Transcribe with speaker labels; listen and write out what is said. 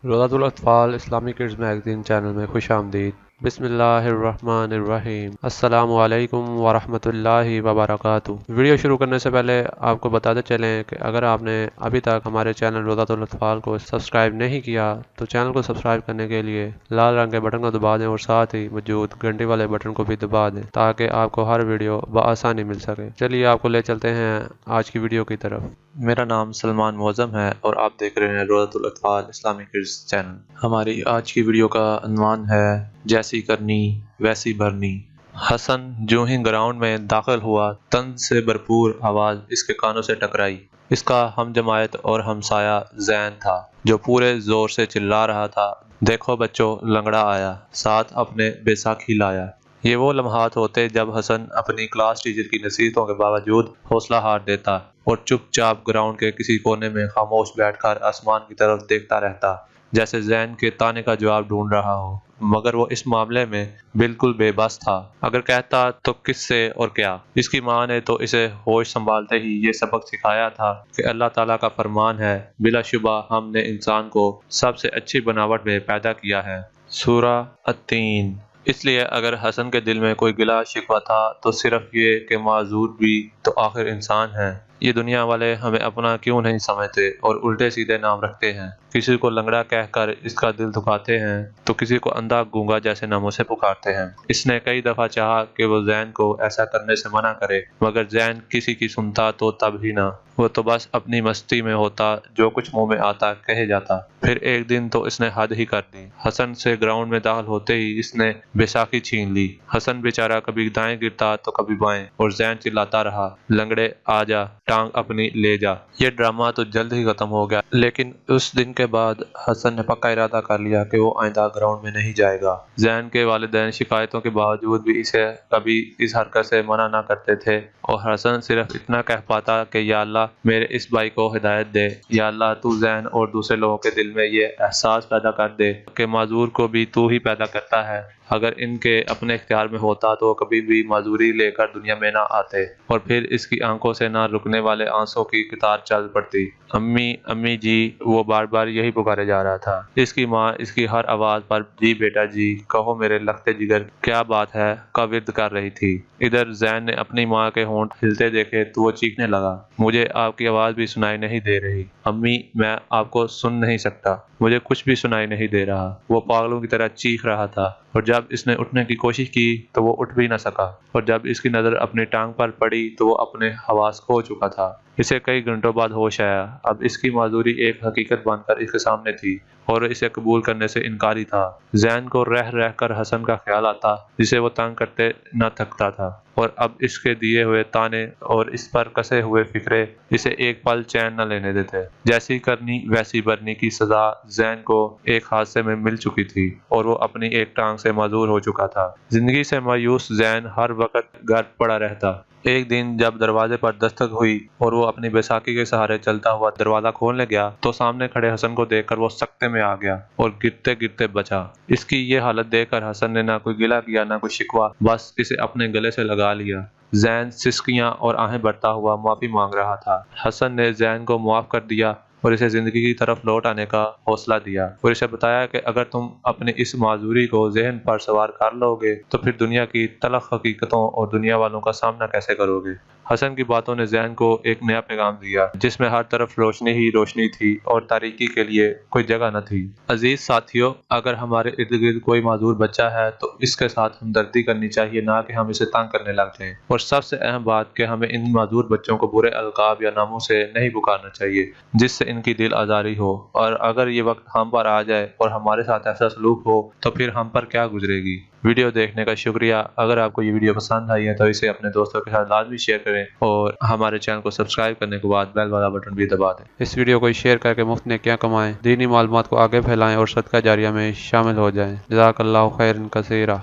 Speaker 1: روضۃ الاطفال اسلامی kids magazine channel میں خوش آمدید۔ بسم اللہ الرحمن الرحیم۔ السلام علیکم ورحمۃ اللہ وبرکاتہ۔ ویڈیو شروع کرنے سے پہلے آپ کو بتاتے چلیں کہ اگر آپ نے ابھی تک ہمارے چینل روضۃ الاطفال کو سبسکرائب نہیں کیا تو چینل کو سبسکرائب کرنے کے لیے لال رنگ کے بٹن کو دبا دیں اور ساتھ ہی موجود گھنٹی والے بٹن کو بھی دبا دیں تاکہ آپ کو ہر ویڈیو بآسانی مل سکے۔ چلیے آپ کو لے چلتے ہیں آج کی ویڈیو کی طرف۔
Speaker 2: میرا نام سلمان معظم ہے اور آپ دیکھ رہے ہیں روضۃ الاطفال اسلامی کڈز چینل۔ ہماری آج کی ویڈیو کا عنوان ہے جیسی کرنی ویسی بھرنی۔ حسن جو ہی گراؤنڈ میں داخل ہوا طنز سے بھرپور آواز اس کے کانوں سے ٹکرائی۔ اس کا ہم جماعت اور ہمسایہ زین تھا جو پورے زور سے چلا رہا تھا، دیکھو بچوں لنگڑا آیا، ساتھ اپنے بیساکھی لایا۔ یہ وہ لمحات ہوتے جب حسن اپنی کلاس ٹیچر کی نصیحتوں کے باوجود حوصلہ ہار دیتا اور چپ چاپ گراؤنڈ کے کسی کونے میں خاموش بیٹھ کر آسمان کی طرف دیکھتا رہتا، جیسے زین کے طعنے کا جواب ڈھونڈ رہا ہو، مگر وہ اس معاملے میں بالکل بے بس تھا۔ اگر کہتا تو کس سے اور کیا؟ اس کی ماں نے تو اسے ہوش سنبھالتے ہی یہ سبق سکھایا تھا کہ اللہ تعالیٰ کا فرمان ہے، بلا شبہ ہم نے انسان کو سب سے اچھی بناوٹ میں پیدا کیا ہے۔ سورہ التین۔ اس لیے اگر حسن کے دل میں کوئی گلہ شکوہ تھا تو صرف یہ کہ معذور بھی تو آخر انسان ہیں۔ یہ دنیا والے ہمیں اپنا کیوں نہیں سمجھتے اور الٹے سیدھے نام رکھتے ہیں، کسی کو لنگڑا کہہ کر اس کا دل دکھاتے ہیں تو کسی کو اندھا گونگا جیسے ناموں سے پکارتے ہیں۔ اس نے کئی دفعہ چاہا کہ وہ زین کو ایسا کرنے سے منع کرے، مگر زین کسی کی سنتا تو تب ہی نہ، وہ تو بس اپنی مستی میں ہوتا، جو کچھ منہ میں آتا کہے جاتا۔ پھر ایک دن تو اس نے حد ہی کر دی۔ حسن سے گراؤنڈ میں داخل ہوتے ہی اس نے بیساکھی چھین لی۔ حسن بیچارہ کبھی دائیں گرتا تو کبھی بائیں اور زین چلاتا رہا، لنگڑے آ جا، ٹانگ اپنی لے جا۔ یہ ڈرامہ تو جلد ہی ختم ہو گیا، لیکن اس دن کے بعد حسن نے پکا ارادہ کر لیا کہ وہ آئندہ گراؤنڈ میں نہیں جائے گا۔ زین کے والدین شکایتوں کے باوجود بھی اسے کبھی اس حرکت سے منع نہ کرتے تھے اور حسن صرف اتنا کہہ پاتا کہ یا اللہ میرے اس بھائی کو ہدایت دے، یا اللہ تو زین اور دوسرے لوگوں کے دل میں یہ احساس پیدا کر دے کہ معذور کو بھی تو ہی پیدا کرتا ہے، اگر ان کے اپنے اختیار میں ہوتا تو کبھی بھی معذوری لے کر دنیا میں نہ آتے۔ اور پھر اس کی آنکھوں سے نہ رکنے والے آنسوں کی قطار چل پڑتی۔ امی امی جی، وہ بار بار یہی پکارے جا رہا تھا۔ اس کی ماں اس کی ہر آواز پر جی بیٹا جی، کہو میرے لختے جگر کیا بات ہے کا ورد کر رہی تھی۔ ادھر زین نے اپنی ماں کے ہونٹ ہلتے دیکھے تو وہ چیخنے لگا، مجھے آپ کی آواز بھی سنائی نہیں دے رہی امی، میں آپ کو سن نہیں سکتا، مجھے کچھ بھی سنائی نہیں دے رہا۔ وہ پاگلوں کی طرح چیخ رہا تھا اور جب اس نے اٹھنے کی کوشش کی تو وہ اٹھ بھی نہ سکا، اور جب اس کی نظر اپنی ٹانگ پر پڑی تو وہ اپنے حواس کھو چکا تھا۔ اسے کئی گھنٹوں بعد ہوش آیا۔ اب اس کی معذوری ایک حقیقت بن کر اس کے سامنے تھی اور اسے قبول کرنے سے انکاری تھا۔ زین کو رہ رہ کر حسن کا خیال آتا جسے وہ تنگ کرتے نہ تھکتا تھا، اور اب اس کے دیے ہوئے طعنے اور اس پر کسے ہوئے فکرے اسے ایک پل چین نہ لینے دیتے۔ جیسی کرنی ویسی بھرنی کی سزا زین کو ایک حادثے میں مل چکی تھی اور وہ اپنی ایک ٹانگ سے معذور ہو چکا تھا۔ زندگی سے مایوس زین ہر وقت گھر پڑا رہتا۔ ایک دن جب دروازے پر دستک ہوئی اور وہ اپنی بیساکھی کے سہارے چلتا ہوا دروازہ کھولنے گیا تو سامنے کھڑے حسن کو دیکھ کر وہ سکتے میں آ گیا اور گرتے گرتے بچا۔ اس کی یہ حالت دیکھ کر حسن نے نہ کوئی گلہ کیا نہ کوئی شکوہ، بس اسے اپنے گلے سے لگا لیا۔ زین سسکیاں اور آہیں بھرتا ہوا معافی مانگ رہا تھا۔ حسن نے زین کو معاف کر دیا اور اسے زندگی کی طرف لوٹ آنے کا حوصلہ دیا اور اسے بتایا کہ اگر تم اپنی اس معذوری کو ذہن پر سوار کر لو گے تو پھر دنیا کی تلخ حقیقتوں اور دنیا والوں کا سامنا کیسے کرو گے۔ حسن کی باتوں نے زین کو ایک نیا پیغام دیا جس میں ہر طرف روشنی ہی روشنی تھی اور تاریکی کے لیے کوئی جگہ نہ تھی۔ عزیز ساتھیو، اگر ہمارے ارد گرد کوئی معذور بچہ ہے تو اس کے ساتھ ہمدردی کرنی چاہیے، نہ کہ ہم اسے تنگ کرنے لگ جائیں۔ اور سب سے اہم بات کہ ہمیں ان معذور بچوں کو برے القاب یا ناموں سے نہیں پکارنا چاہیے جس سے ان کی دل آزاری ہو، اور اگر یہ وقت ہم پر آ جائے اور ہمارے ساتھ ایسا سلوک ہو تو پھر ہم پر کیا گزرے گی۔ ویڈیو دیکھنے کا شکریہ۔ اگر آپ کو یہ ویڈیو پسند آئی ہے تو اسے اپنے دوستوں کے ساتھ لازمی شیئر کریں اور ہمارے چینل کو سبسکرائب کرنے کے بعد بیل والا بٹن بھی دبا دیں۔
Speaker 1: اس ویڈیو کو شیئر کر کے مفت نیکیاں کمائیں، دینی معلومات کو آگے پھیلائیں اور صدقہ جاریہ میں شامل ہو جائیں۔ جزاک اللہ خیرا کثیرا۔